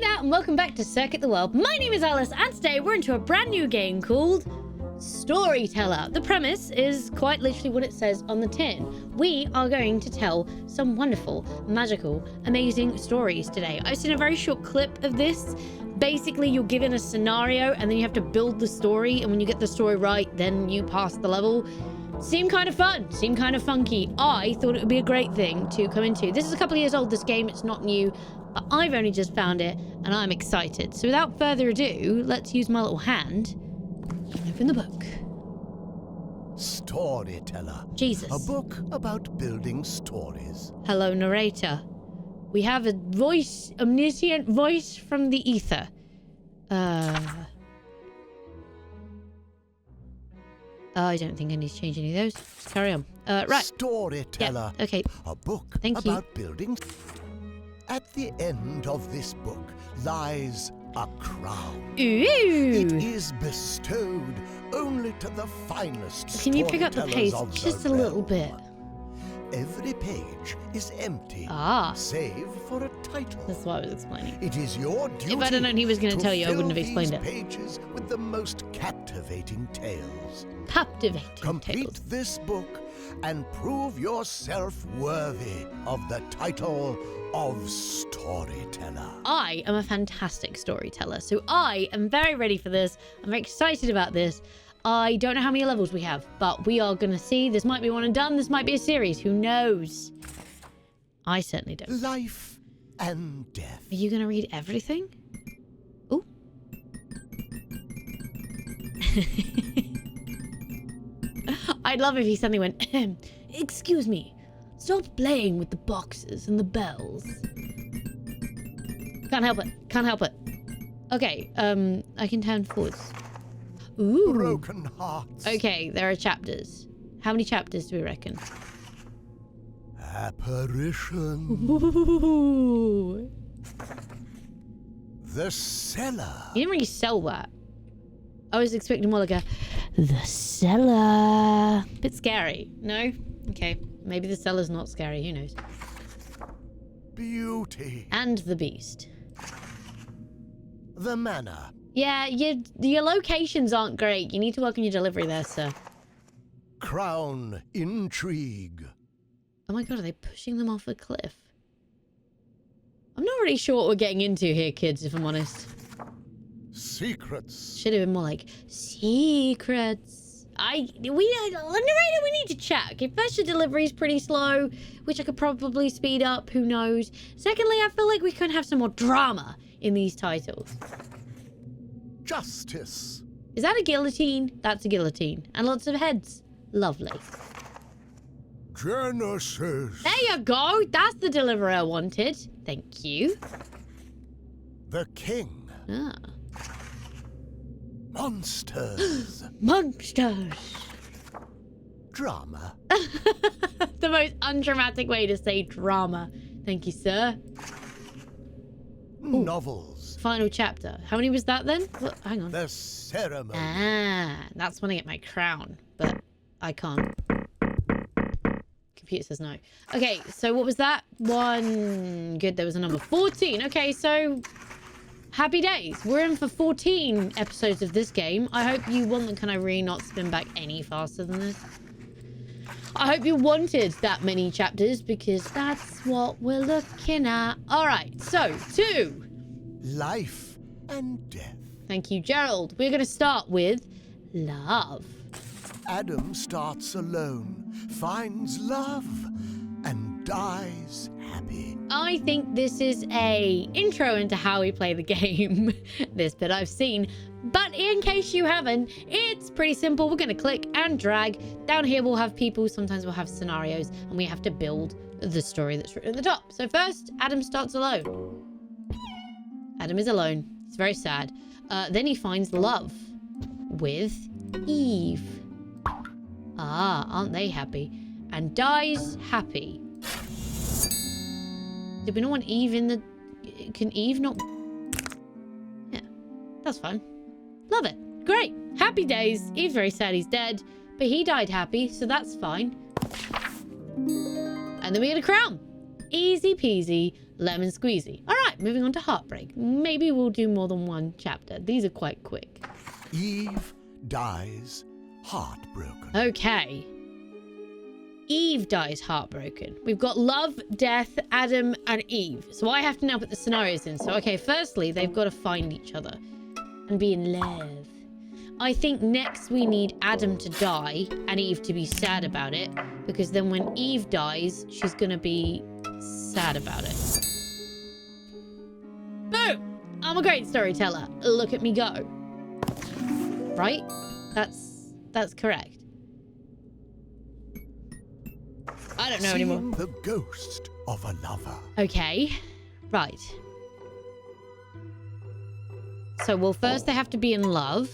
there, and welcome back to Circuit the World. My name is Alice, and today we're into a brand new game called Storyteller. The premise is quite literally what it says on the tin. We are going to tell some wonderful, magical, amazing stories today. I've seen a very short clip of this. Basically, you're given a scenario, and then you have to build the story, and when you get the story right, then you pass the level. Seemed kind of fun, seemed kind of funky. I thought it would be a great thing to come into. This is a couple of years old, this game, it's not new, but I've only just found it, and I'm excited. So without further ado, let's use my little hand and open the book. Storyteller. Jesus. A book about building stories. Hello, narrator. We have a voice, omniscient voice from the ether. I don't think I need to change any of those. Just carry on. Right. Storyteller. Yeah, okay. A book Thank you. about building. At the end of this book lies a crown. Ooh. It is bestowed only to the finest. Can you pick up the pace just a little bit? Every page is empty, save for a title. That's what I was explaining. It is your duty. If I'd have known he was going to tell you, I wouldn't have explained it. Pages with the most captivating tales. Captivating Complete tales. this book and prove yourself worthy of the title of Storyteller. I am a fantastic storyteller, so I am very ready for this. I'm very excited about this. I don't know how many levels we have, but we are going to see. This might be one and done. This might be a series. Who knows? I certainly don't. Life and death. Are you going to read everything? Ooh. I'd love if he suddenly went, excuse me, stop playing with the boxes and the bells. Can't help it. Can't help it. Okay, I can turn forwards. Ooh. Broken hearts. Okay, there are chapters. How many chapters do we reckon? Apparition. Ooh. The cellar. You didn't really sell that. I was expecting more like a the cellar. Bit scary. No? Okay. Maybe the cellar's not scary. Who knows? Beauty. And the beast. The manor. Yeah, your locations aren't great. You need to work on your delivery there, sir. Crown. Intrigue. Oh my god, are they pushing them off a cliff? I'm not really sure what we're getting into here, kids, if I'm honest. Secrets. Should have been more like, secrets. Narrator, we need to check. If first your delivery is pretty slow, which I could probably speed up, who knows. Secondly, I feel like we could have some more drama in these titles. Justice. Is that a guillotine? That's a guillotine. And lots of heads. Lovely. Genesis. There you go. That's the delivery I wanted. Thank you. The king. Ah. Monsters. Monsters. Drama. The most undramatic way to say drama. Thank you, sir. Ooh. Novels. Final chapter. How many was that then? What? Hang on. The ceremony. Ah, that's when I get my crown. But I can't. Computer says no. Okay, so what was that? One. Good, there was a number. 14. Okay, so happy days. We're in for 14 episodes of this game. I hope you want them. Can I really not spin back any faster than this? I hope you wanted that many chapters because that's what we're looking at. All right, so 2. Life and death. Thank you, Gerald. We're going to start with love. Adam starts alone, finds love, and dies happy. I think this is a intro into how we play the game. This bit I've seen. But in case you haven't, it's pretty simple. We're going to click and drag. Down here we'll have people. Sometimes we'll have scenarios. And we have to build the story that's written at the top. So first, Adam starts alone. Adam is alone. He's very sad. Then he finds love with Eve. Ah, aren't they happy? And dies happy. Did we not want Eve in the... Can Eve not... Yeah, that's fine. Love it. Great. Happy days. Eve's very sad he's dead. But he died happy, so that's fine. And then we get a crown. Easy peasy, lemon squeezy. All right. moving on to heartbreak. Maybe we'll do more than one chapter. These are quite quick. Eve dies heartbroken. Okay. Eve dies heartbroken. We've got love, death, Adam, and Eve. So I have to now put the scenarios in. So, okay, firstly, they've got to find each other and be in love. I think next we need Adam to die and Eve to be sad about it. Because then when Eve dies, she's going to be sad about it. Boom! I'm a great storyteller. Look at me go. Right? That's correct. I don't know anymore. The ghost of a lover. Okay. Right. So, well, first they have to be in love.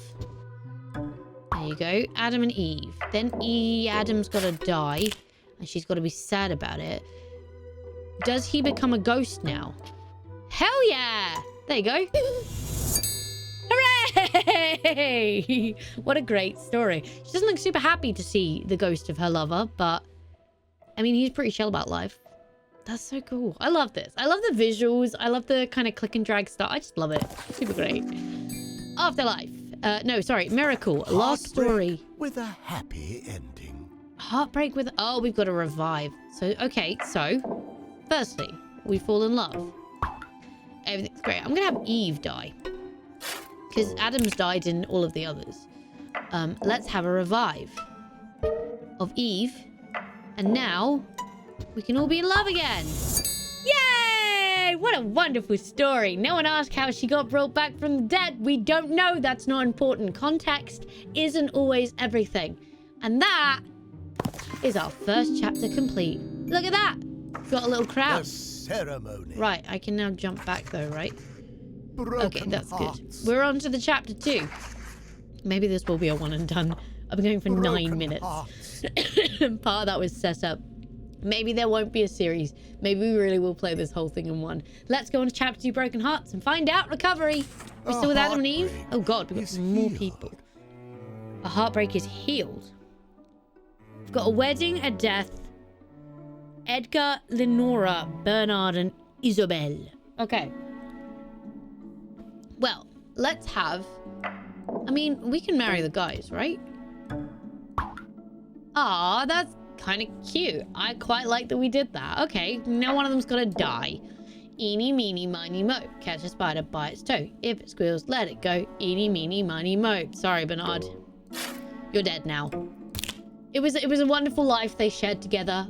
There you go. Adam and Eve. Then Adam's got to die. And she's got to be sad about it. Does he become a ghost now? Hell yeah! There you go. Hooray! What a great story. She doesn't look super happy to see the ghost of her lover, but... I mean, he's pretty chill about life. That's so cool. I love this. I love the visuals. I love the kind of click and drag stuff. I just love it. Super great. Afterlife. No, sorry. Miracle. Lost story. With a happy ending. Heartbreak with... Oh, we've got to revive. So, okay. So, firstly, we fall in love. Everything's great. I'm going to have Eve die. Because Adam's died in all of the others. Let's have a revive of Eve. And now, we can all be in love again. Yay! What a wonderful story. No one asked how she got brought back from the dead. We don't know. That's not important. Context isn't always everything. And that is our first chapter complete. Look at that. Got a little crowd. The ceremony. Right, I can now jump back though, right? Broken Okay, that's hearts. good. We're on to the chapter 2. Maybe this will be a one and done. I've been going for 9 minutes. Part of that was set up. Maybe there won't be a series. Maybe we really will play this whole thing in one. Let's go on to chapter 2, Broken Hearts, and find out recovery. We're still with Adam and Eve? Oh god, we've got more people. A heartbreak is healed. We've got a wedding, a death. Edgar, Lenora, Bernard, and Isabel. Okay. Well, let's have... I mean, we can marry the guys, right? Aw, that's kind of cute. I quite like that we did that. Okay, now one of them's gotta die. Eeny, meeny, miny, moe. Catch a spider by its toe. If it squeals, let it go. Eeny, meeny, miny, moe. Sorry, Bernard. You're dead now. It was a wonderful life they shared together.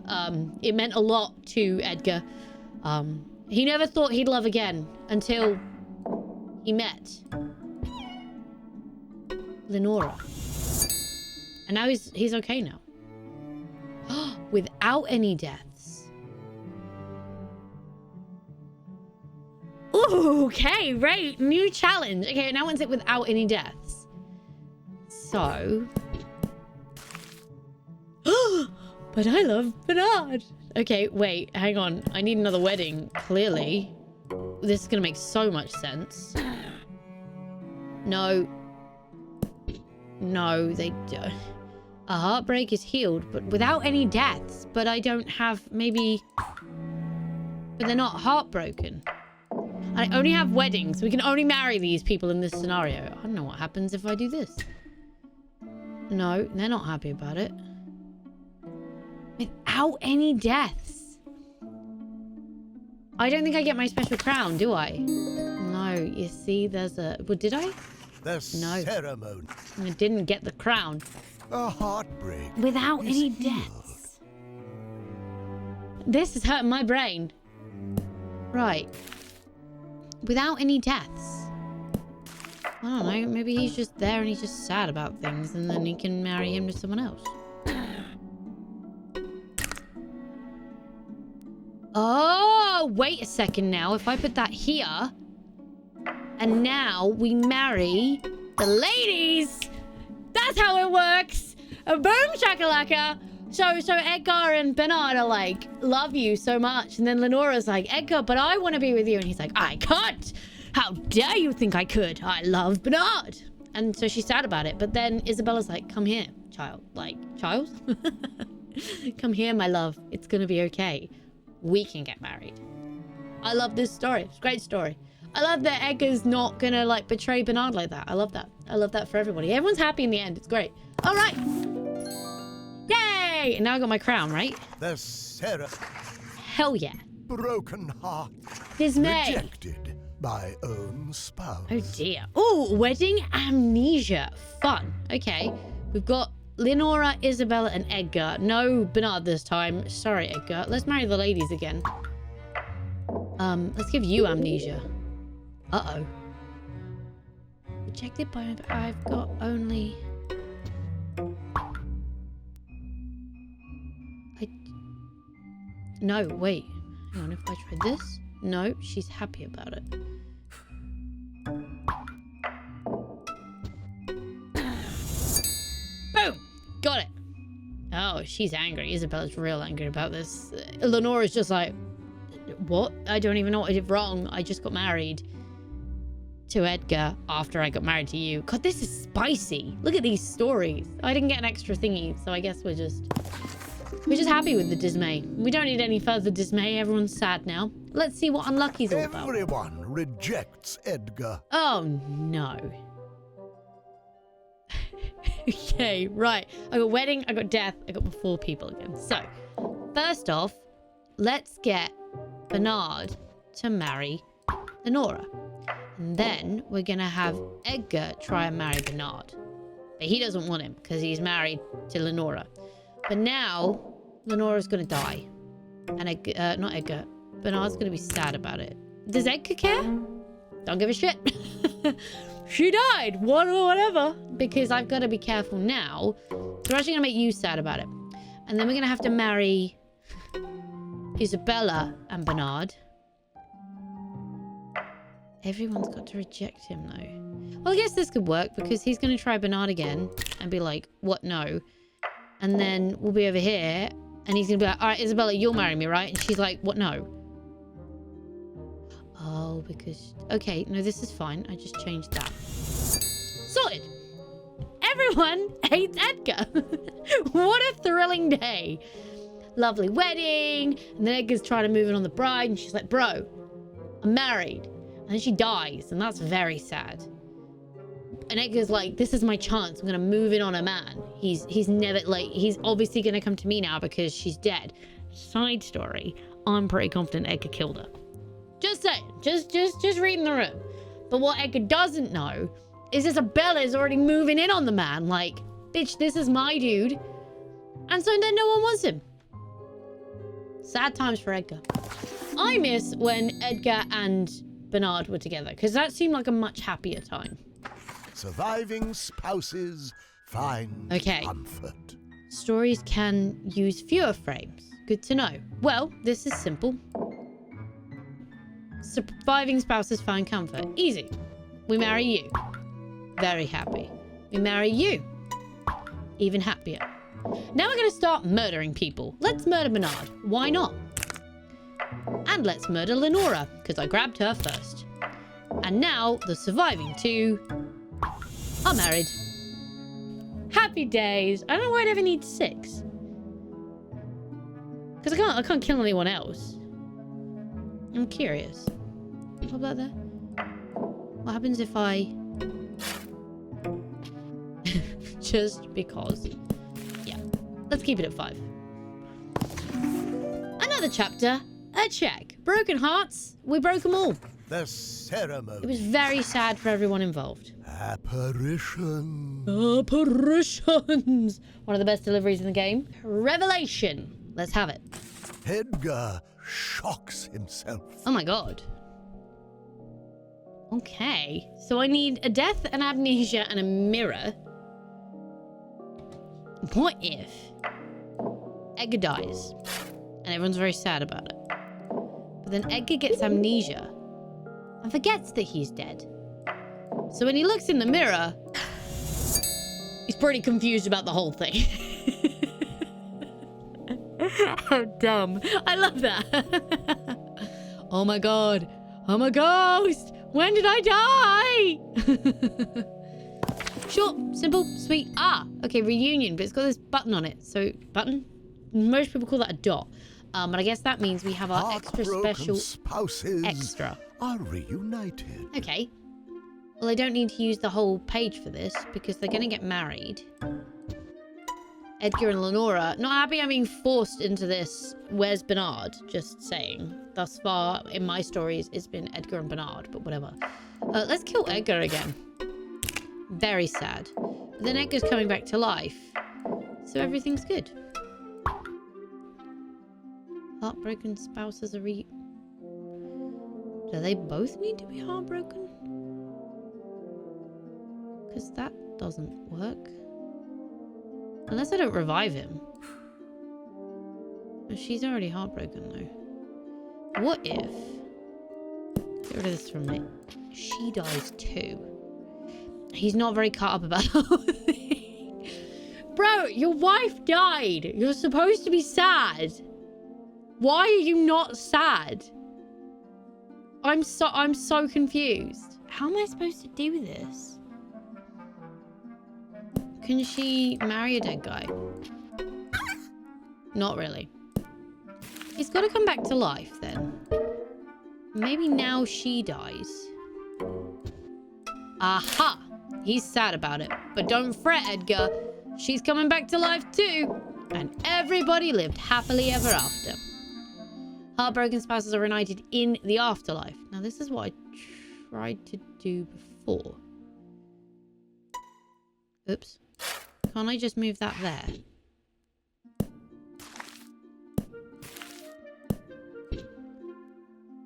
It meant a lot to Edgar. He never thought he'd love again until he met Lenora. And now he's okay now. Without any deaths. Ooh, okay, right. New challenge. Okay, now one's it without any deaths. So... But I love Bernard. Okay, wait, hang on. I need another wedding, clearly. This is gonna make so much sense. No. No, they don't. A heartbreak is healed, but without any deaths. But I don't have, maybe... But they're not heartbroken. I only have weddings. We can only marry these people in this scenario. I don't know what happens if I do this. No, they're not happy about it. Without any deaths. I don't think I get my special crown, do I? No, you see, there's a... Well, did I? The ceremony. I didn't get the crown. A heartbreak. Without any healed. deaths. This is hurting my brain. Right. Without any deaths. I don't know. Maybe he's just there and he's just sad about things and then he can marry him to someone else. Oh, wait a second now. If I put that here and now we marry the ladies. That's how it works. A boom shakalaka. So Edgar and Bernard are like, love you so much. And then Lenora's like, Edgar, but I want to be with you. And he's like, I can't. How dare you think I could? I love Bernard. And so she's sad about it. But then Isabella's like, come here, child. Like, child? Come here, my love. It's going to be okay. We can get married. I love this story. It's a great story. I love that Edgar's not gonna like betray Bernard like that. I love that. I love that for everybody. Everyone's happy in the end. It's great. All right. Yay! And now I got my crown, right? The seraph. Hell yeah. Broken heart. Dismay. Rejected by own spouse. Oh dear. Oh, wedding amnesia. Fun. Okay. We've got Leonora, Isabella, and Edgar. No Bernard this time. Sorry, Edgar. Let's marry the ladies again. Let's give you amnesia. Uh-oh. Rejected by... I've got only... No, wait. Hang on, if I try this? No, she's happy about it. Boom! Got it. Oh, she's angry. Isabella's real angry about this. Lenora's just like, what? I don't even know what I did wrong. I just got married to Edgar after I got married to you. God, this is spicy. Look at these stories. I didn't get an extra thingy, so I guess we're just happy with the dismay. We don't need any further dismay. Everyone's sad now. Let's see what Unlucky's all about. Everyone rejects Edgar. Oh, no. Okay, right. I got wedding, I got death, I got my 4 people again. So, first off, let's get Bernard to marry Lenora. And then we're going to have Edgar try and marry Bernard. But he doesn't want him because he's married to Lenora. But now, Lenora's going to die. And not Edgar. Bernard's going to be sad about it. Does Edgar care? Don't give a shit. She died. Whatever. Because I've got to be careful now. So we're actually going to make you sad about it. And then we're going to have to marry Isabella and Bernard. Everyone's got to reject him, though. Well, I guess this could work because he's going to try Bernard again and be like, what, no? And then we'll be over here and he's going to be like, all right, Isabella, you'll marry me, right? And she's like, what, no? Oh, because... Okay, no, this is fine. I just changed that. Sorted! Everyone hates Edgar. What a thrilling day. Lovely wedding. And then Edgar's trying to move in on the bride. And she's like, bro, I'm married. And then she dies. And that's very sad. And Edgar's like, this is my chance. I'm going to move in on a man. He's never, like, he's obviously going to come to me now because she's dead. Side story. I'm pretty confident Edgar killed her. Just saying. Just reading the room. But what Edgar doesn't know is Isabella's already moving in on the man. Like, bitch, this is my dude. And so then no one wants him. Sad times for Edgar. I miss when Edgar and Bernard were together because that seemed like a much happier time. Surviving spouses find comfort. Stories can use fewer frames. Good to know. Well, this is simple. Surviving spouses find comfort. Easy. We marry you. Very happy. We marry you. Even happier. Now we're going to start murdering people. Let's murder Bernard. Why not? And let's murder Lenora, because I grabbed her first. And now the surviving 2 are married. Happy days. I don't know why I'd ever need 6. Because I can't kill anyone else. I'm curious. What about there? What happens if I... Just because. Yeah. Let's keep it at 5. Another chapter. A check. Broken hearts. We broke them all. The ceremony. It was very sad for everyone involved. Apparition. Apparitions. One of the best deliveries in the game. Revelation. Let's have it. Edgar shocks himself. Oh my god. Okay. So I need a death, an amnesia, and a mirror. What if Edgar dies? And everyone's very sad about it. But then Edgar gets amnesia and forgets that he's dead. So when he looks in the mirror, he's pretty confused about the whole thing. How dumb. I love that. Oh my god. I'm a ghost. When did I die? Short, simple, sweet. Ah, okay, reunion, but it's got this button on it. So, button? Most people call that a dot. But I guess that means we have our extra special spouses extra. are reunited. Okay. Well, I don't need to use the whole page for this because they're going to get married. Edgar and Lenora. Not happy I'm being forced into this. Where's Bernard? Just saying. Thus far in my stories, it's been Edgar and Bernard, but whatever. Let's kill Edgar again. Very sad. But then Edgar's coming back to life. So everything's good. Heartbroken spouses are Do they both need to be heartbroken? Because that doesn't work. Unless I don't revive him. Oh, she's already heartbroken though. What if... Get rid of this from me. She dies too. He's not very caught up about the whole thing. Bro, your wife died. You're supposed to be sad. Why are you not sad? I'm so confused. How am I supposed to do this? Can she marry a dead guy? Not really. He's got to come back to life then. Maybe now she dies. Aha! He's sad about it. But don't fret, Edgar. She's coming back to life too. And everybody lived happily ever after. Heartbroken spouses are reunited in the afterlife. Now, this is what I tried to do before. Oops. Can't I just move that there?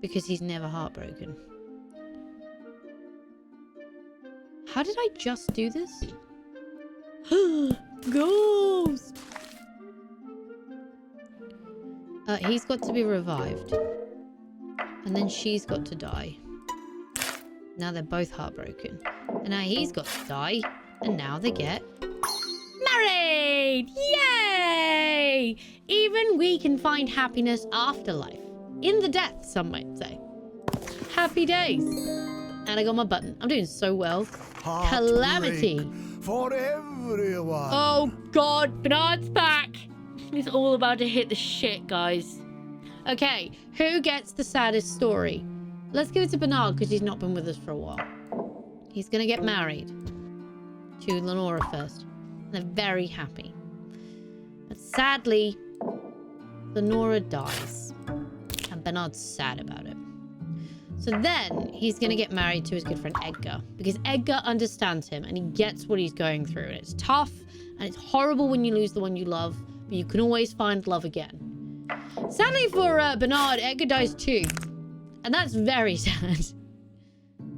Because he's never heartbroken. How did I just do this? Ghost! He's got to be revived. And then she's got to die. Now they're both heartbroken. And now he's got to die. And now they get married! Yay! Even we can find happiness after life. In the death, some might say. Happy days. And I got my button. I'm doing so well. Calamity. For everyone. Oh God, Bernard's back. It's all about to hit the shit, guys. Okay, who gets the saddest story? Let's give it to Bernard because he's not been with us for a while. He's gonna get married to Lenora first. They're very happy. But sadly, Lenora dies. And Bernard's sad about it. So then he's going to get married to his good friend Edgar. Because Edgar understands him and he gets what he's going through. And it's tough and it's horrible when you lose the one you love. But you can always find love again. Sadly for Bernard, Edgar dies too. And that's very sad.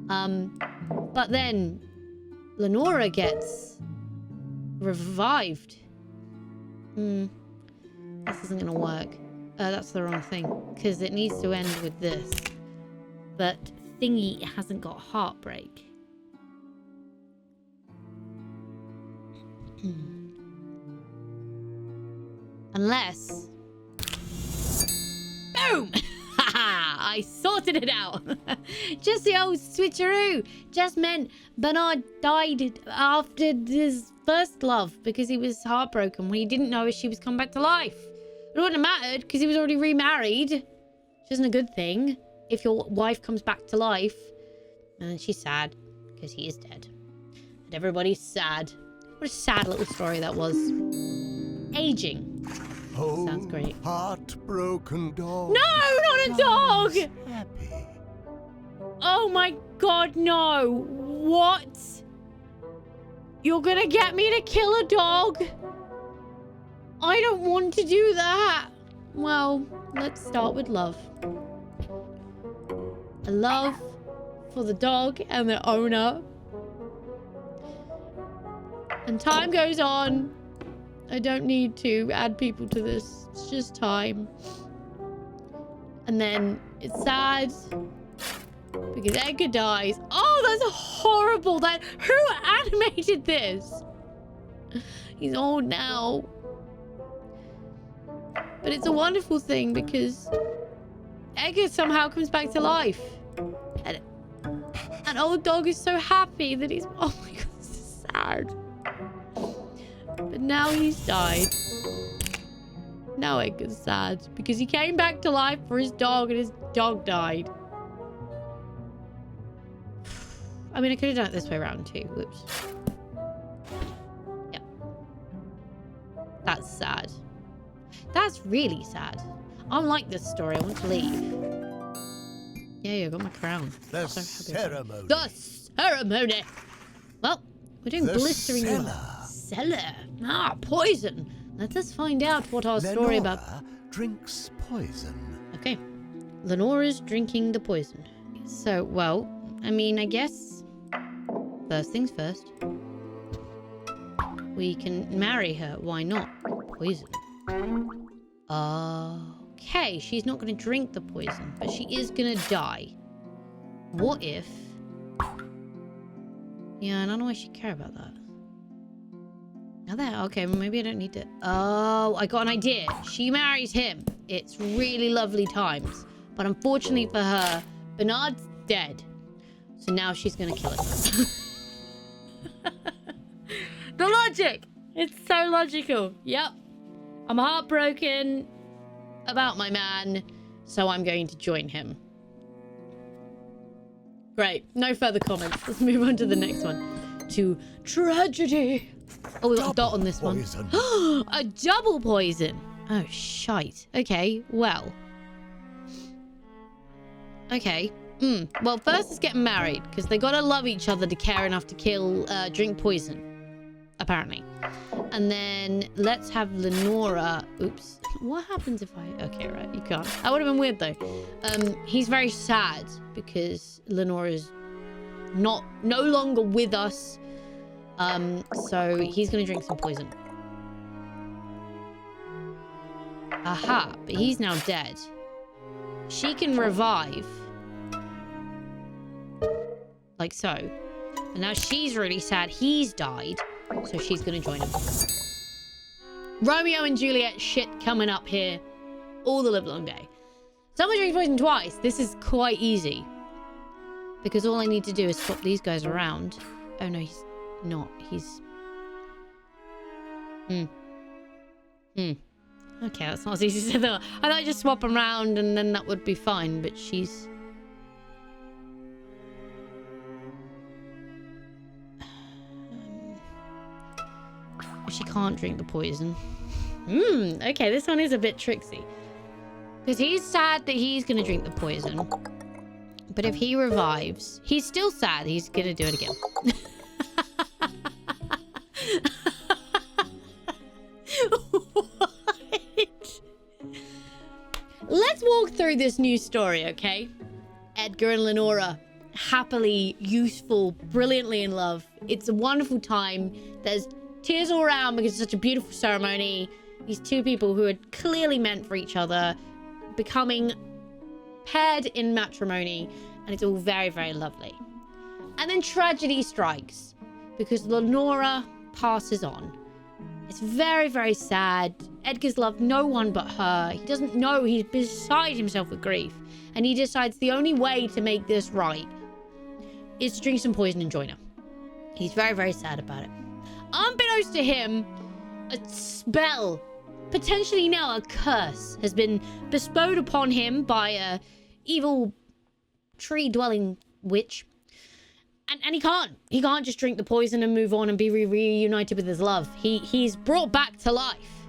But then Lenora gets revived. This isn't going to work. That's the wrong thing. Because it needs to end with this. But Thingy hasn't got heartbreak. Unless... Boom! I sorted it out. Just the old switcheroo. Just meant Bernard died after his first love because he was heartbroken when he didn't know if she was come back to life. It wouldn't have mattered because he was already remarried. Which isn't a good thing. If your wife comes back to life, and then she's sad because he is dead. And everybody's sad. What a sad little story that was. Aging. Oh, sounds great. Heartbroken dog. No, not a dog! Happy. Oh my God, no. What? You're gonna get me to kill a dog? I don't want to do that. Well, let's start with love. A love for the dog and the owner. And time goes on. I don't need to add people to this. It's just time. And then it's sad because Edgar dies. Oh, that's horrible. Who animated this? He's old now. But it's a wonderful thing because Edgar somehow comes back to life. And an old dog is so happy that he's... Oh my God, this is sad. But now he's died. Now Edgar's sad because he came back to life for his dog and his dog died. I mean, I could have done it this way around too. Whoops. Yeah. That's sad. That's really sad. I don't like this story. I want to leave. Yeah, I got my crown. The ceremony. The ceremony. Well, we're doing The blistering. Cellar. Ah, poison. Let us find out what our story about. Drinks poison. Okay. Lenora's drinking the poison. So, well, I mean, I guess first things first. We can marry her. Why not? Poison. Okay, she's not going to drink the poison, but she is going to die. What if... Yeah, I don't know why she'd care about that. Now there, okay, maybe I don't need to... Oh, I got an idea. She marries him. It's really lovely times. But unfortunately for her, Bernard's dead. So now she's going to kill him. The logic! It's so logical. Yep. I'm heartbroken about my man, so I'm going to join him. Great. No further comments. Let's move on to the next one. To tragedy. Oh, we got a dot on this one. A double poison. Oh, shite. Okay, well. Okay. Well, first let's get married, because they gotta love each other to care enough to drink poison. Apparently. And then let's have Lenora. Oops. What happens if I... Okay, right. You can't. That would have been weird, though. He's very sad because Lenora's no longer with us. So he's going to drink some poison. Aha. But he's now dead. She can revive. Like so. And now she's really sad. He's died. So she's going to join him. Romeo and Juliet shit coming up here all the live long day. Someone drinks poison twice. This is quite easy. Because all I need to do is swap these guys around. Oh no, he's not. He's... Okay, that's not as easy as I thought. I thought I'd just swap them around and then that would be fine. But she's... She can't drink the poison. Okay, this one is a bit tricksy. Because he's sad that he's going to drink the poison. But if he revives, he's still sad. He's going to do it again. What? Let's walk through this new story, okay? Edgar and Lenora, happily, useful, brilliantly in love. It's a wonderful time. There's tears all around because it's such a beautiful ceremony. These two people who are clearly meant for each other, becoming paired in matrimony, and it's all very, very lovely. And then tragedy strikes because Lenora passes on. It's very, very sad. Edgar's loved no one but her. He doesn't know, he's beside himself with grief. And he decides the only way to make this right is to drink some poison and join her. He's very, very sad about it. Unbeknownst to him, a spell, potentially now a curse, has been bestowed upon him by a evil tree-dwelling witch. And he can't just drink the poison and move on and be reunited with his love. He's brought back to life.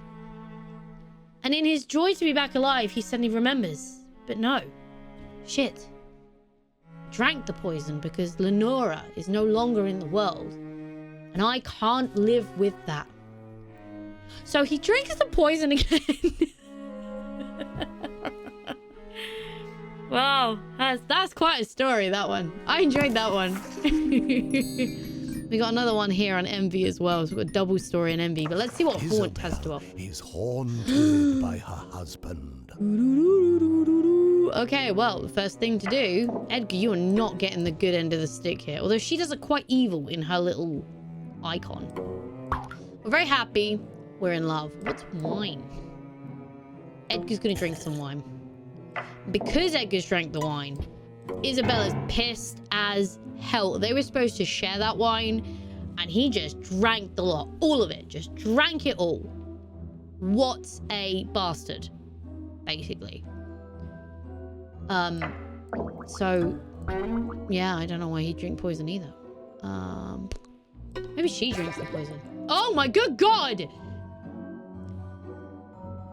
And in his joy to be back alive, he suddenly remembers. But no. Shit. Drank the poison because Lenora is no longer in the world. And I can't live with that. So he drinks the poison again. Wow, that's quite a story, that one. I enjoyed that one. We got another one here on Envy as well. So we've got a double story on Envy. But let's see what Haunt has to offer. Is haunted by her husband. Okay, well, the first thing to do... Edgar, you are not getting the good end of the stick here. Although she does look quite evil in her little icon. We're very happy. We're in love. What's wine? Edgar's gonna drink some wine. Because Edgar's drank the wine, Isabella's pissed as hell. They were supposed to share that wine, and he just drank the lot. All of it. Just drank it all. What a bastard, basically. So, yeah, I don't know why he'd drink poison either. Maybe she drinks the poison. Oh my good God!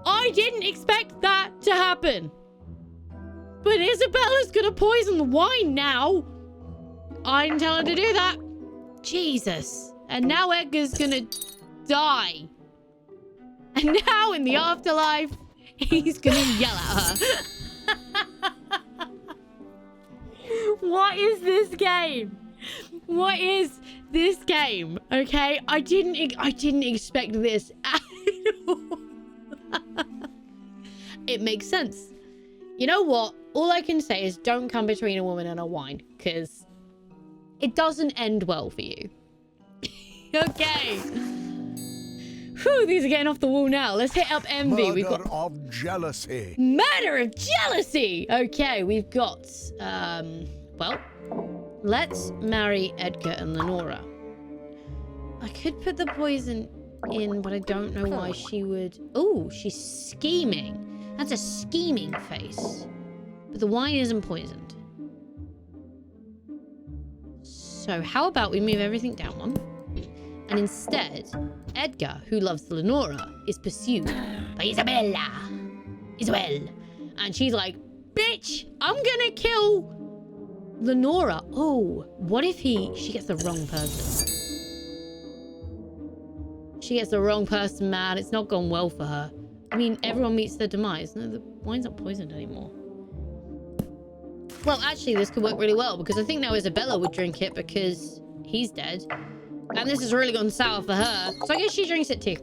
I didn't expect that to happen. But Isabella's gonna poison the wine now. I didn't tell her to do that. Jesus. And now Edgar's gonna die. And now in the afterlife, he's gonna yell at her. What is this game? What is this game? Okay, I didn't expect this at all. It makes sense. You know what? All I can say is don't come between a woman and a wine, because it doesn't end well for you. Okay. Whew, these are getting off the wall now. Let's hit up envy. Murder We've got of jealousy. murder of jealousy. Okay, we've got well, let's marry Edgar and Lenora. I could put the poison in, but I don't know why she would. Oh, she's scheming. That's a scheming face. But the wine isn't poisoned. So how about we move everything down one? And instead, Edgar, who loves Lenora, is pursued by Isabella. Isabel. And she's like, bitch, I'm gonna kill Lenora. Oh, what if she gets the wrong person? She gets the wrong person, man. It's not gone well for her. I mean, everyone meets their demise. No, the wine's not poisoned anymore. Well, actually, this could work really well, because I think now Isabella would drink it because he's dead. And this has really gone sour for her. So I guess she drinks it too.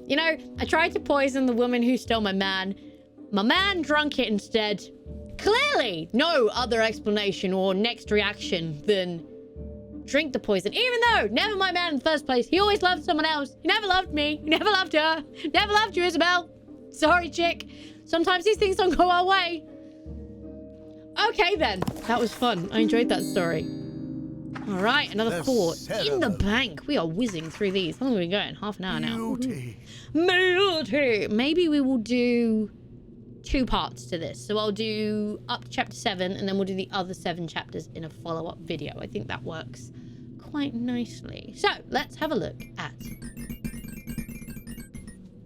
You know, I tried to poison the woman who stole my man. My man drank it instead. Clearly, no other explanation or next reaction than drink the poison. Even though, never my man in the first place. He always loved someone else. He never loved me. He never loved her. Never loved you, Isabel. Sorry, chick. Sometimes these things don't go our way. Okay, then. That was fun. I enjoyed that story. All right, another 4 in the bank. We are whizzing through these. How long have we been going? Half an hour now. Beauty. Beauty. Maybe we will do 2 parts to this. So I'll do up to chapter 7, and then we'll do the other 7 chapters in a follow-up video. I think that works quite nicely. So let's have a look at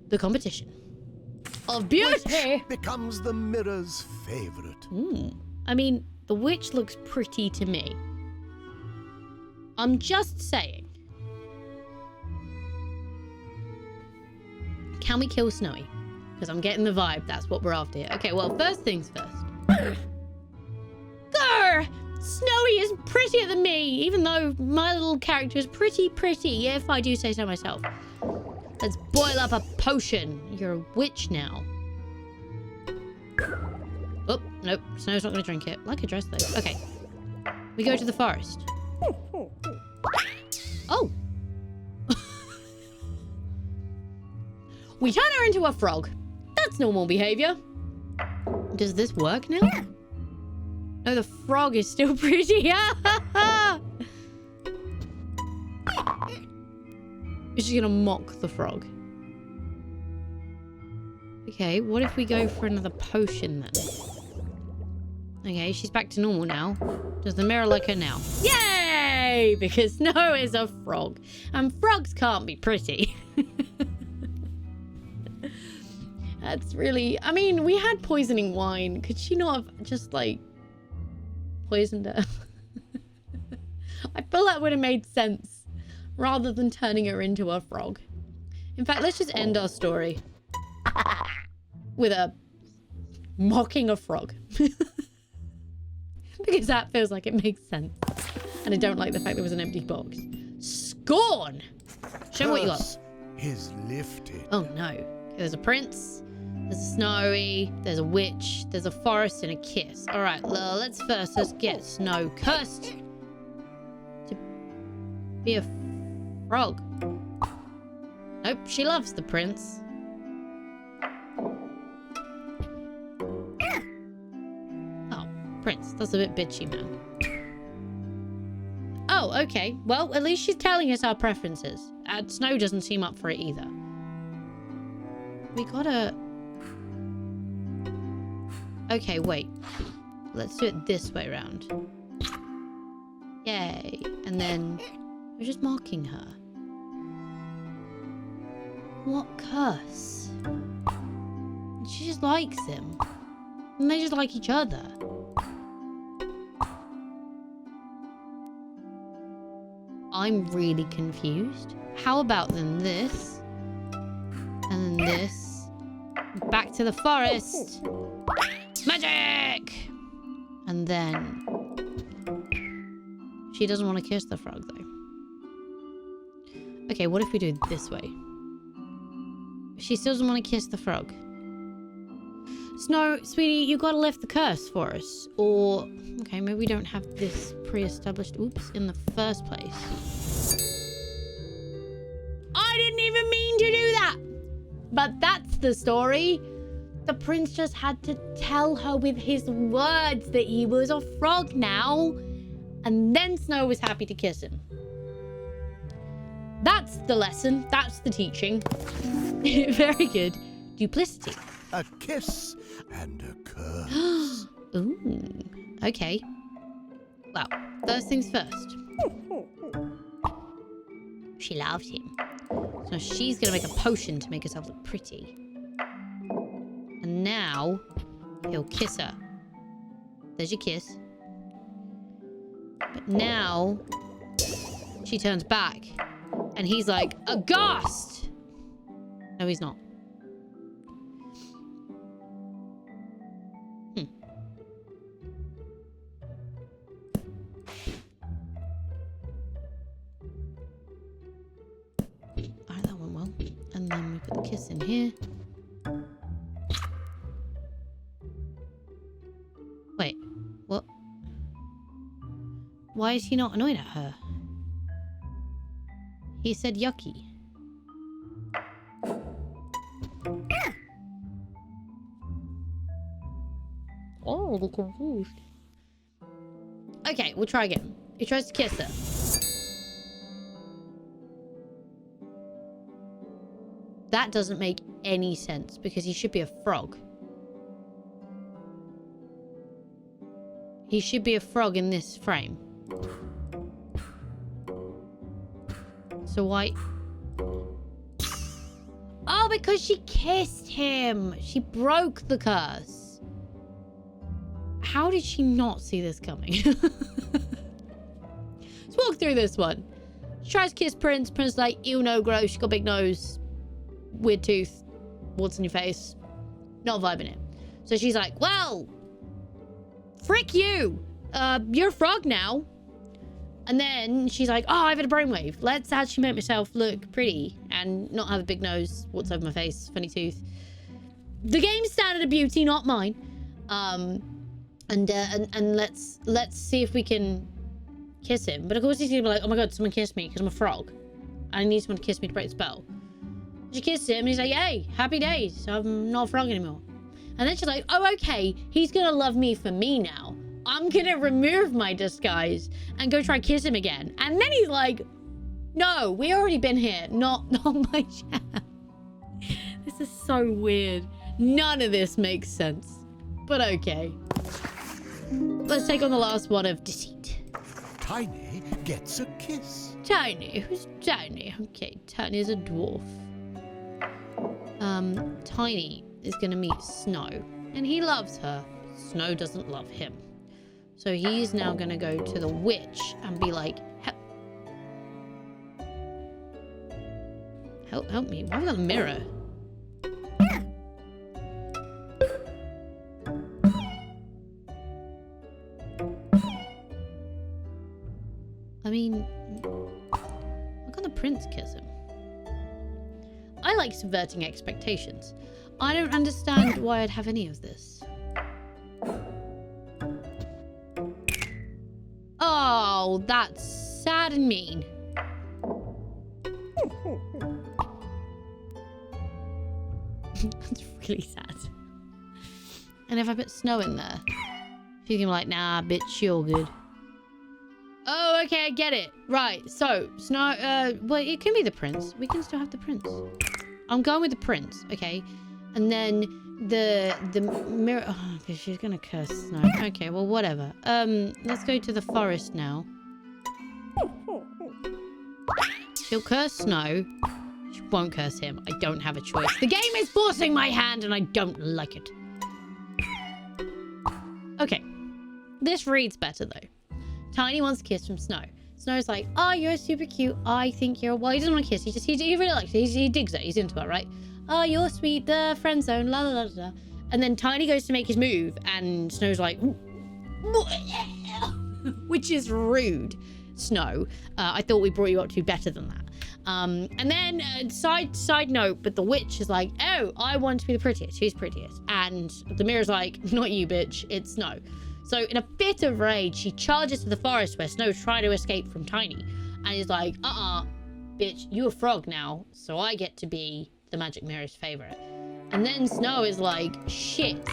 the competition of beauty. Which becomes the mirror's favorite. I mean, the witch looks pretty to me. I'm just saying. Can we kill Snowy? Because I'm getting the vibe. That's what we're after here. Okay, well, first things first. Grr! Snowy is prettier than me, even though my little character is pretty, if I do say so myself. Let's boil up a potion. You're a witch now. Oh, nope. Snow's not going to drink it. Like a dress, though. Okay. We go to the forest. Oh. We turn her into a frog. That's normal behavior. Does this work now? No, the frog is still pretty. Is she gonna mock the frog? Okay, what if we go for another potion then? Okay, she's back to normal now. Does the mirror like her now? Yay! Because Snow is a frog. And frogs can't be pretty. That's really... I mean, we had poisoning wine. Could she not have just, like, poisoned her? I feel that would have made sense. Rather than turning her into a frog. In fact, let's just end our story. With a... mocking a frog. Because that feels like it makes sense. And I don't like the fact there was an empty box. Scorn! Show me what you got. Is lifted. Oh no. Okay, there's a prince. There's a Snowy. There's a witch. There's a forest and a kiss. Alright, let's get Snow cursed to be a frog. Nope, she loves the prince. Oh, prince. That's a bit bitchy, man. Oh, okay. Well, at least she's telling us our preferences. Snow doesn't seem up for it either. We gotta... Okay, wait. Let's do it this way around. Yay. And then we're just marking her. What curse? She just likes him. And they just like each other. I'm really confused. How about then this? And then this. Back to the forest. Magic! And then... She doesn't want to kiss the frog, though. Okay, what if we do it this way? She still doesn't want to kiss the frog. Snow, sweetie, you gotta lift the curse for us. Or... Okay, maybe we don't have this pre-established... Oops, in the first place. I didn't even mean to do that! But that's the story. The prince just had to tell her with his words that he was a frog now. And then Snow was happy to kiss him. That's the lesson. That's the teaching. Very good. Duplicity. A kiss and a curse. Ooh. Okay. Well, first things first. She loved him. So she's going to make a potion to make herself look pretty. And now, he'll kiss her. There's your kiss. But now, she turns back. And he's like, aghast! No, he's not. Alright, that went well. And then we put the kiss in here. Wait, what? Why is he not annoyed at her? He said yucky. Oh, they're confused. Okay, we'll try again. He tries to kiss her. That doesn't make any sense because he should be a frog. He should be a frog in this frame. So why... Oh, because she kissed him. She broke the curse. How did she not see this coming? Let's walk through this one. She tries to kiss Prince. Prince like, ew, no, gross. She got a big nose. Weird tooth. What's in your face? Not vibing it. So she's like, well, frick you. You're a frog now. And then she's like, oh, I've had a brainwave. Let's actually make myself look pretty and not have a big nose. What's over my face? Funny tooth. The game's standard of beauty, not mine. And let's see if we can kiss him. But of course he's gonna be like, oh my god, someone kissed me because I'm a frog. I need someone to kiss me to break the spell. She kissed him and he's like, hey, happy days. I'm not a frog anymore. And then she's like, oh, okay. He's gonna love me for me now. I'm gonna remove my disguise and go try kiss him again. And then he's like, no, we already been here. Not my jam. This is so weird. None of this makes sense. But okay. Let's take on the last one of deceit. Tiny gets a kiss. Tiny? Who's Tiny? Okay, Tiny is a dwarf. Tiny is gonna meet Snow. And he loves her. Snow doesn't love him. So he's now gonna go to the witch and be like, help me. Why have I got a mirror? I mean, why can't the prince kiss him? I like subverting expectations. I don't understand why I'd have any of this. Oh, that's sad and mean. That's really sad. And if I put Snow in there, she's gonna be like, nah, bitch, you're good. Oh, Oh, okay, I get it. Right, so, Snow, well, it can be the prince. We can still have the prince. I'm going with the prince, okay? And then the mirror... Oh, because she's gonna curse Snow. Okay, well, whatever. Let's go to the forest now. She'll curse Snow. She won't curse him. I don't have a choice. The game is forcing my hand, and I don't like it. Okay. This reads better, though. Tiny wants a kiss from Snow. Snow's like, oh, you're super cute. I think you're... Well, he doesn't want a kiss. He really likes it. He digs it. He's into it, right? Oh, you're sweet. The friend zone. La, la, la, la. And then Tiny goes to make his move. And Snow's like... Which is rude, Snow. I thought we brought you up to better than that. And then, side note, but the witch is like, oh, I want to be the prettiest. Who's prettiest? And the mirror's like, not you, bitch. It's Snow. So in a fit of rage, she charges to the forest where Snow's trying to escape from Tiny. And he's like, bitch, you a frog now. So I get to be the magic mirror's favorite. And then Snow is like, shit,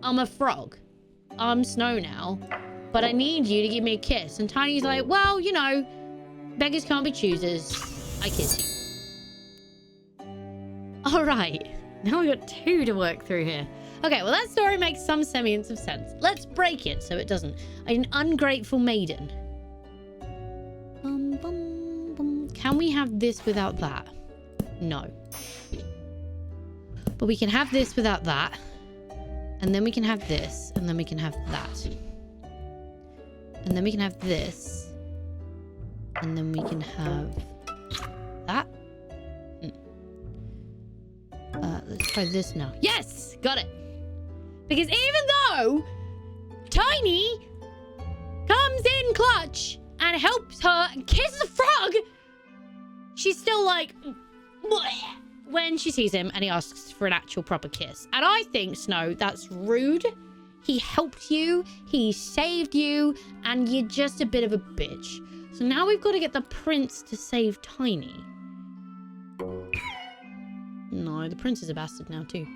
I'm a frog. I'm Snow now. But I need you to give me a kiss. And Tiny's like, well, you know, beggars can't be choosers. I kiss you. All right. Now we've got 2 to work through here. Okay, well, that story makes some semblance of sense. Let's break it so it doesn't. An ungrateful maiden. Can we have this without that? No. But we can have this without that. And then we can have this. And then we can have that. And then we can have this. And then we can have that. Let's try this now. Yes! Got it. Because even though Tiny comes in clutch and helps her kiss the frog, she's still like... when she sees him and he asks for an actual proper kiss. And I think, Snow, that's rude. He helped you, he saved you, and you're just a bit of a bitch. So now we've got to get the prince to save Tiny. No, the prince is a bastard now too.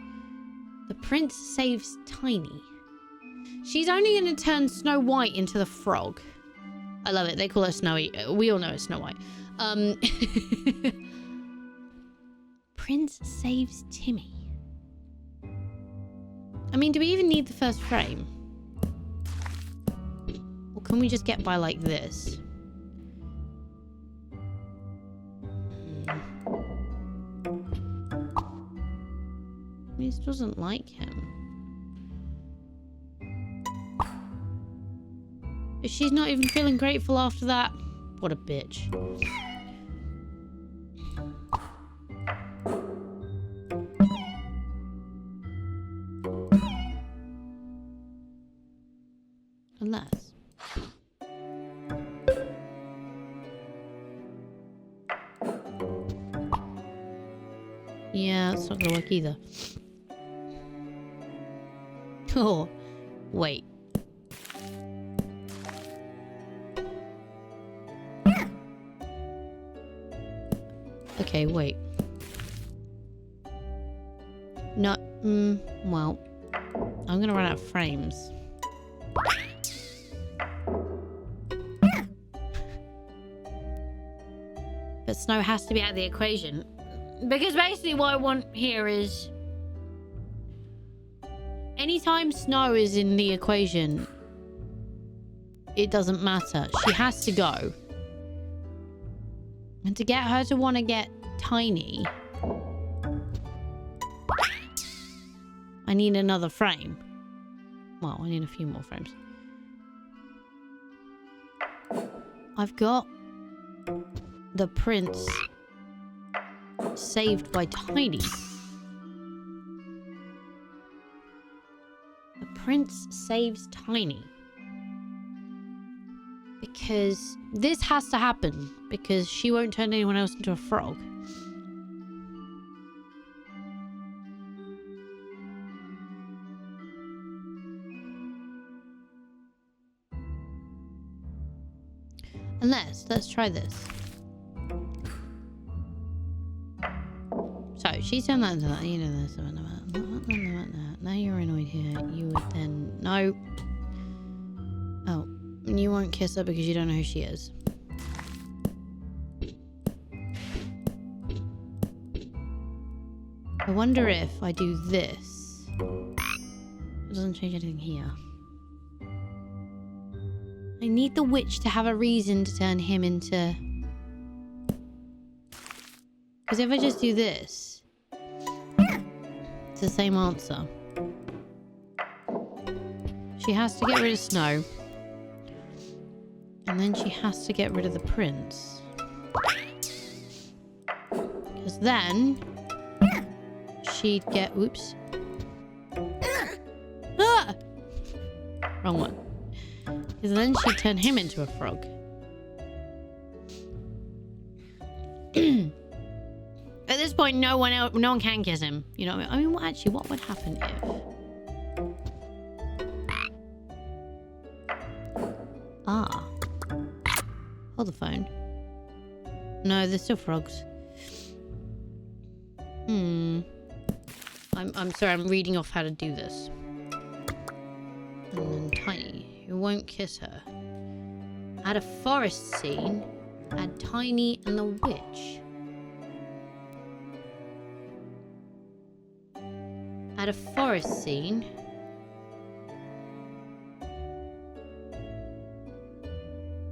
The prince saves Tiny. She's only going to turn Snow White into the frog. I love it. They call her Snowy. We all know it's Snow White. Prince saves Timmy. I mean, do we even need the first frame? Or can we just get by like this? He just doesn't like him. If she's not even feeling grateful after that, what a bitch. Unless... yeah, it's not gonna work either. Oh, wait. Okay, wait. No, well, I'm gonna run out of frames. But Snow has to be out of the equation. Because basically what I want here is... anytime Snow is in the equation, it doesn't matter. She has to go. And to get her to want to get Tiny, I need another frame. Well, I need a few more frames. I've got the prince saved by Tiny. The prince saves Tiny. Because this has to happen. Because she won't turn anyone else into a frog. Unless, let's try this. So, she's done that into that. You know this. Now you're annoyed here. You would then... no. Oh. And you won't kiss her because you don't know who she is. I wonder if I do this. It doesn't change anything here. I need the witch to have a reason to turn him into... Because if I just do this, it's the same answer. She has to get rid of Snow. And then she has to get rid of the prince. Because then... she'd get... Oops. Ah! Wrong one. Because then she'd turn him into a frog. At this point, no one can kiss him. You know what I mean? Actually, what would happen if... Ah. Hold the phone. No, they're still frogs. I'm sorry, I'm reading off how to do this. And then Tiny, who won't kiss her. Add a forest scene. Add Tiny and the witch. Add a forest scene.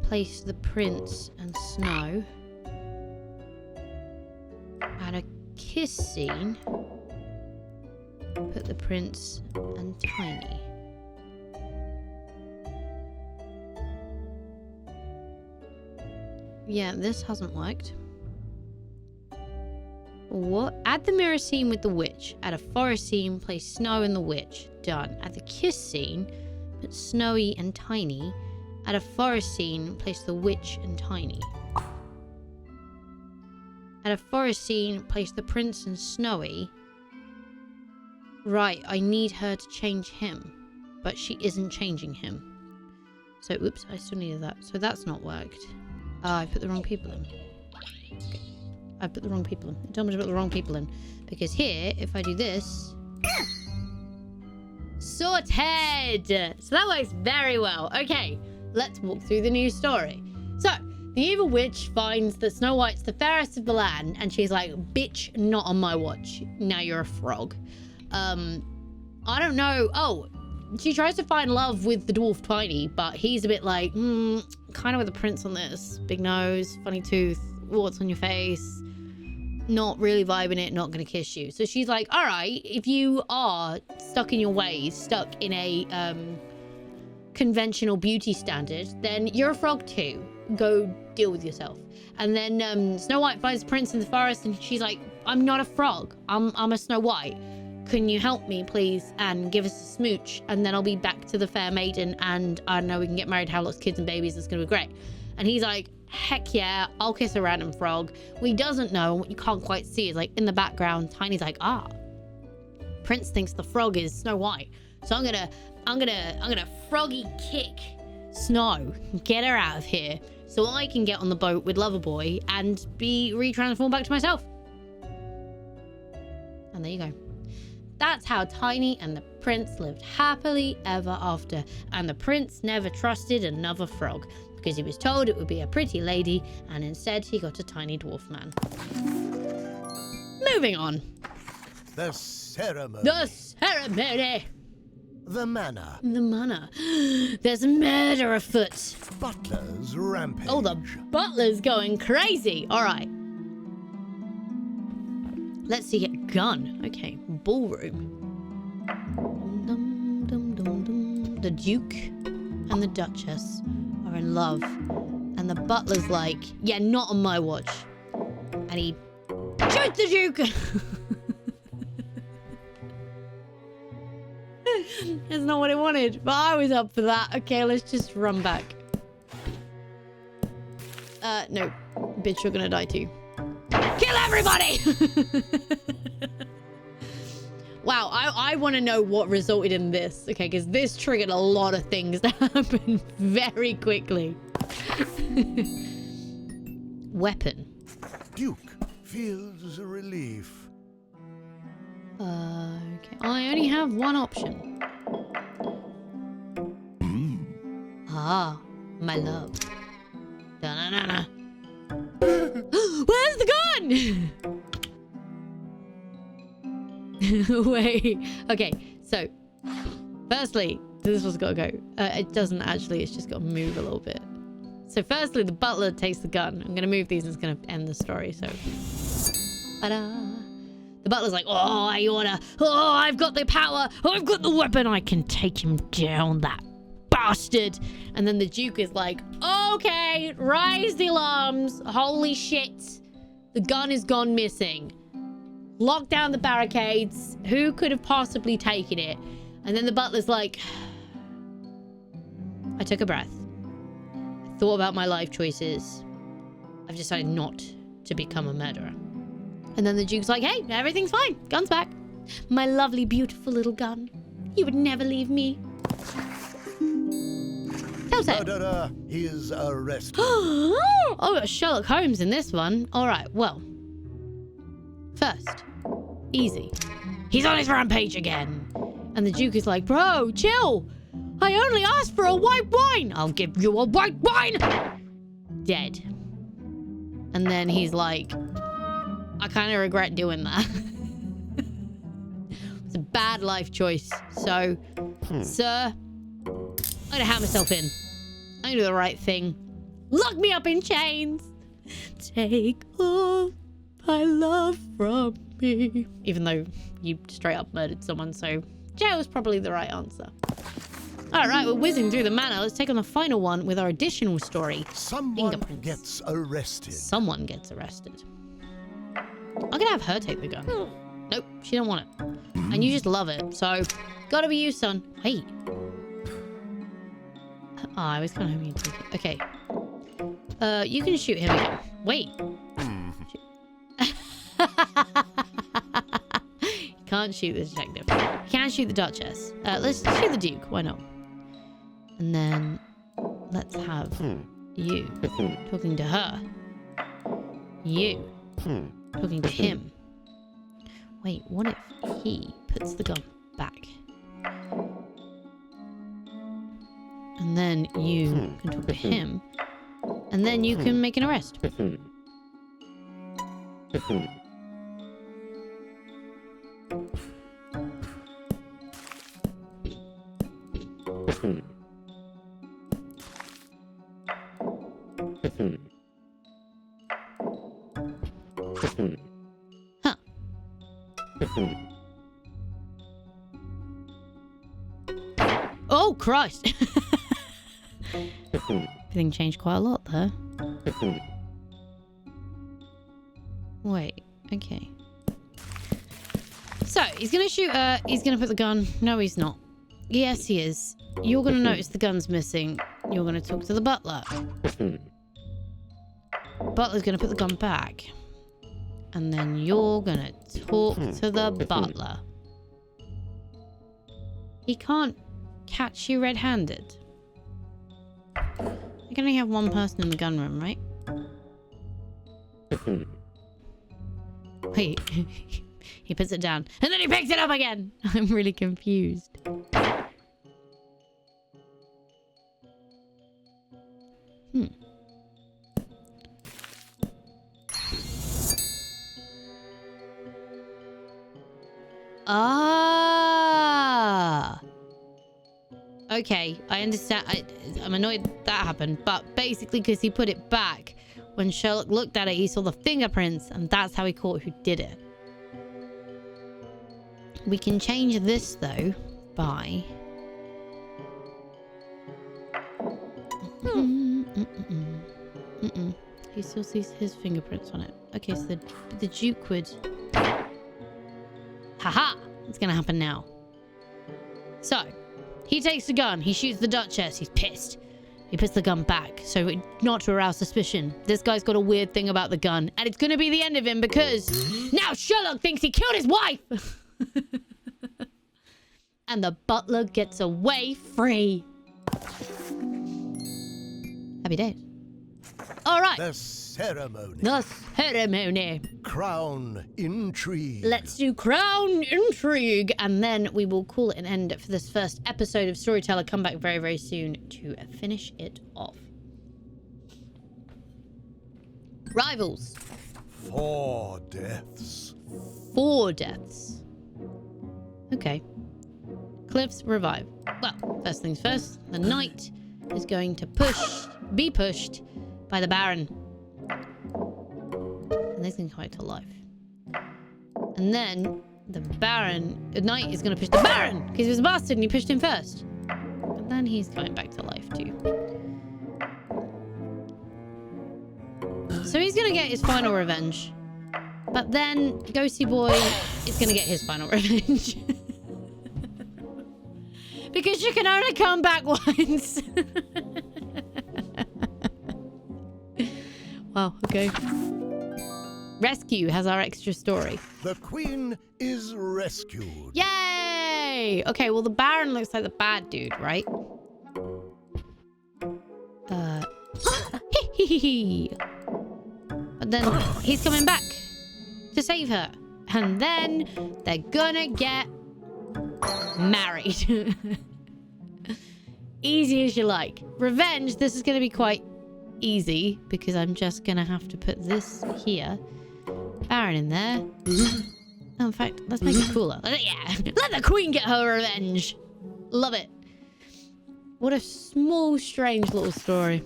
Place the prince and Snow. Add a kiss scene. Put the prince and Tiny. Yeah, this hasn't worked. What? Add the mirror scene with the witch. Add a forest scene, place Snow and the witch. Done. Add the kiss scene, put Snowy and Tiny. Add a forest scene, place the witch and Tiny. Add a forest scene, place the prince and Snowy. Right, I need her to change him. But she isn't changing him. So, oops, I still needed that. So that's not worked. I put the wrong people in. I put the wrong people in. It told me to put the wrong people in. Because here, if I do this... sorted! So that works very well. Okay, let's walk through the new story. So, the evil witch finds that Snow White's the fairest of the land, and she's like, bitch, not on my watch. Now you're a frog. I don't know. Oh, she tries to find love with the dwarf Tiny, but he's a bit like, kind of with a prince on this. Big nose, funny tooth, warts on your face. Not really vibing it, not gonna kiss you. So she's like, all right, if you are stuck in your ways, stuck in a conventional beauty standard, then you're a frog too. Go deal with yourself. And then Snow White finds the prince in the forest, and she's like, I'm not a frog. I'm a Snow White. Can you help me, please, and give us a smooch, and then I'll be back to the fair maiden, and I don't know, we can get married, have lots of kids and babies. It's gonna be great. And he's like, heck yeah, I'll kiss a random frog. What he doesn't know, and what you can't quite see, is like in the background, Tiny's like, Prince thinks the frog is Snow White, so I'm gonna froggy kick Snow, get her out of here, so I can get on the boat with Loverboy and be retransformed back to myself. And there you go. That's how Tiny and the prince lived happily ever after. And the prince never trusted another frog because he was told it would be a pretty lady, and instead he got a tiny dwarf man. Moving on. The ceremony. The ceremony. The manor. The manor. There's murder afoot. Butler's rampage. Oh, the butler's going crazy. All right. Let's see, get gun. Okay, ballroom. Dum, dum, dum, dum. The Duke and the Duchess are in love. And the butler's like, yeah, not on my watch. And he shoots the Duke! That's not what I wanted, but I was up for that. Okay, let's just run back. No. Bitch, you're gonna die too. Kill everybody! Wow, I want to know what resulted in this. Okay, because this triggered a lot of things that happened very quickly. Weapon. Duke feels relief. Okay. I only have one option. My love. Da-na-na-na. Where's the gun? Wait. Okay, so firstly, this one's got to go. It doesn't actually. It's just got to move a little bit. So firstly, the butler takes the gun. I'm going to move these and it's going to end the story. So, ta-da. The butler's like, oh, I order. Oh, I've got the power. Oh, I've got the weapon. I can take him down, that bastard. And then the Duke is like, okay, raise the alarms. Holy shit. The gun has gone missing. Lock down the barricades. Who could have possibly taken it? And then the butler's like, I took a breath. I thought about my life choices. I've decided not to become a murderer. And then the Duke's like, hey, everything's fine. Gun's back. My lovely, beautiful little gun. You would never leave me. Murderer is arrested. Oh, Sherlock Holmes in this one. All right, well. First, easy. He's on his rampage again. And the Duke is like, bro, chill. I only asked for a white wine. I'll give you a white wine. Dead. And then he's like, I kind of regret doing that. It's a bad life choice. So, sir, I'm gonna have myself in. I'm gonna do the right thing. Lock me up in chains. Take all my love from me. Even though you straight up murdered someone, so jail is probably the right answer. Alright, we're whizzing through the manor. Let's take on the final one with our additional story. Someone gets arrested. Someone gets arrested. I'm gonna have her take the gun. Nope, she don't want it. And you just love it, so gotta be you, son. Wait. Oh, I was kind of hoping you'd take it. Okay. You can shoot him again. Wait. Can't shoot the detective. You can shoot the Duchess. Let's shoot the Duke. Why not? And then let's have you talking to her. You talking to him. Wait, what if he puts the gun back? And then you can talk to him. And then you can make an arrest. Huh. Oh, Christ. Everything changed quite a lot there. Wait, okay. So, he's gonna shoot her. He's gonna put the gun. No, he's not. Yes, he is. You're gonna notice the gun's missing. You're gonna talk to the butler. Butler's gonna put the gun back. And then you're gonna talk to the butler. He can't catch you red-handed. You can only have one person in the gun room, right? Wait. He puts it down. And then he picks it up again! I'm really confused. Ah! Okay, I understand. I'm annoyed that happened, but basically because he put it back, when Sherlock looked at it, he saw the fingerprints, and that's how he caught who did it. We can change this, though, by... He still sees his fingerprints on it. Okay, so the Duke would... Haha! It's gonna happen now. So, he takes the gun. He shoots the Duchess. He's pissed. He puts the gun back, so not to arouse suspicion. This guy's got a weird thing about the gun, and it's gonna be the end of him because now Sherlock thinks he killed his wife! And the butler gets away free. Happy days. All right. The ceremony. The ceremony. Crown intrigue. Let's do crown intrigue. And then we will call it an end for this first episode of Storyteller. Come back very, very soon to finish it off. Rivals. 4 deaths. 4 deaths. Okay. Cliffs revive. Well, first things first, the knight is going to be pushed by the Baron. And he's going to come back to life. And then the knight is going to push the Baron because he was a bastard and he pushed him first. But then he's coming back to life too. So he's going to get his final revenge. But then Ghosty Boy is going to get his final revenge. Because you can only come back once. Wow, okay. Rescue has our extra story. The queen is rescued. Yay! Okay, well, the Baron looks like the bad dude, right? But then he's coming back to save her. And then they're gonna get married. Easy as you like. Revenge, this is gonna be quite easy because I'm just gonna have to put this here. Baron in there. Oh, in fact, let's make it cooler. Yeah, let the queen get her revenge. Love it. What a small, strange little story.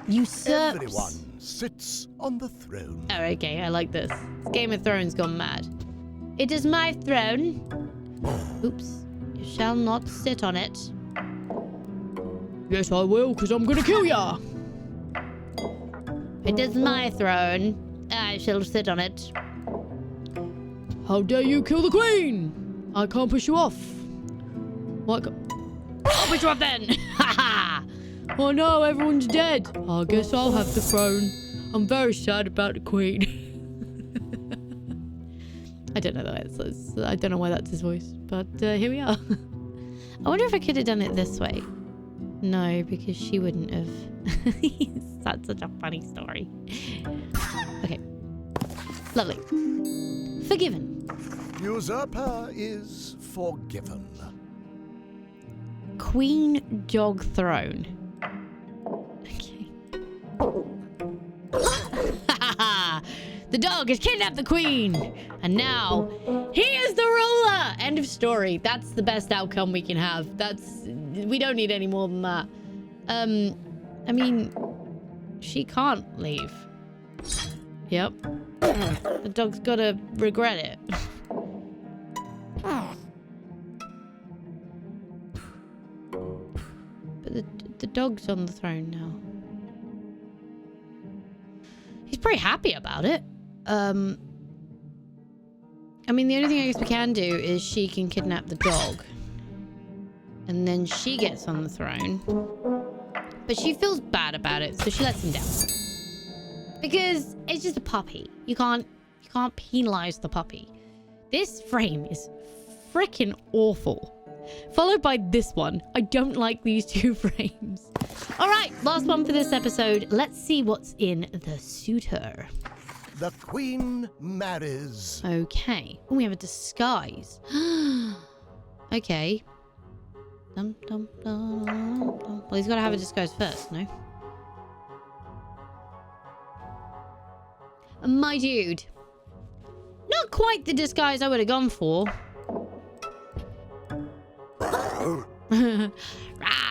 Usurps. Everyone sits on the throne. Oh, okay, I like this. Game of Thrones gone mad. It is my throne. Oops. You shall not sit on it. Yes, I will, because I'm gonna kill ya. It is my throne. I shall sit on it. How dare you kill the queen? I can't push you off. What? I'll push you off then. Ha! Oh no, everyone's dead. I guess I'll have the throne. I'm very sad about the queen. I don't know I don't know why that's his voice, but here we are. I wonder if I could have done it this way. No, because she wouldn't have. That's such a funny story. Okay. Lovely. Forgiven. Usurper is forgiven. Queen dog throne. Okay. The dog has kidnapped the queen. And now he is the ruler. End of story. That's the best outcome we can have. We don't need any more than that. I mean, she can't leave. Yep. The dog's gotta regret it. But the dog's on the throne now. He's pretty happy about it. I mean, the only thing I guess we can do is she can kidnap the dog. And then she gets on the throne. But she feels bad about it, so she lets him down. Because it's just a puppy. You can't penalize the puppy. This frame is freaking awful. Followed by this one. I don't like these 2 frames. All right, last one for this episode. Let's see what's in the suitor. The queen marries. Okay. Oh, we have a disguise. Okay. Dum, dum, dum, dum. Well, he's got to have a disguise first, no? My dude. Not quite the disguise I would have gone for. Rah,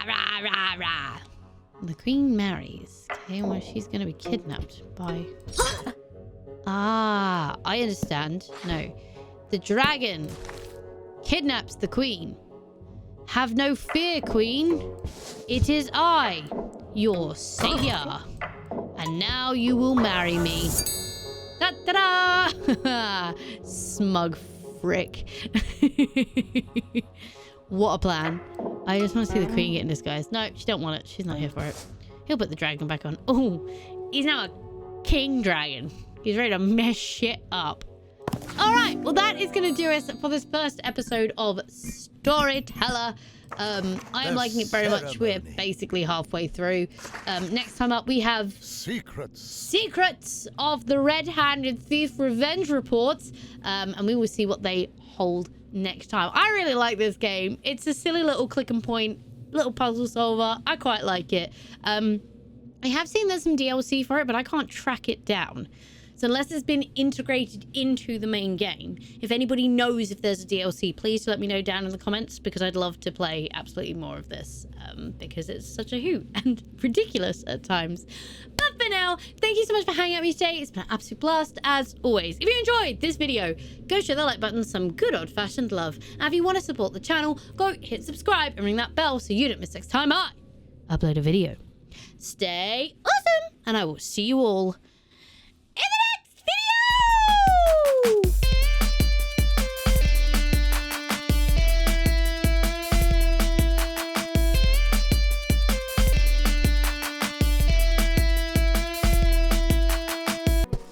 rah, rah, rah. The queen marries. Okay, well, she's going to be kidnapped by... Ah, I understand. No. The dragon kidnaps the queen. Have no fear, queen. It is I, your savior. And now you will marry me. Da-da-da! Smug frick. What a plan. I just want to see the queen get in disguise. No, she don't want it. She's not here for it. He'll put the dragon back on. Oh, he's now a king dragon. He's ready to mess shit up. All right, well, that is going to do us for this first episode of Storyteller. I am liking it very much. We're basically halfway through. Next time up, we have... Secrets of the Red-Handed Thief Revenge Reports. And we will see what they hold next time. I really like this game. It's a silly little click and point, little puzzle solver. I quite like it. I have seen there's some DLC for it, but I can't track it down. So unless it's been integrated into the main game, if anybody knows if there's a DLC, please let me know down in the comments, because I'd love to play absolutely more of this, because it's such a hoot and ridiculous at times. But for now, thank you so much for hanging out with me today. It's been an absolute blast as always. If you enjoyed this video, go show the like button some good old-fashioned love. And if you want to support the channel, go hit subscribe and ring that bell so you don't miss next time I upload a video. Stay awesome, and I will see you all in the next video!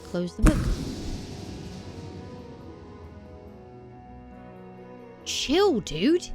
Close the book. Chill, dude.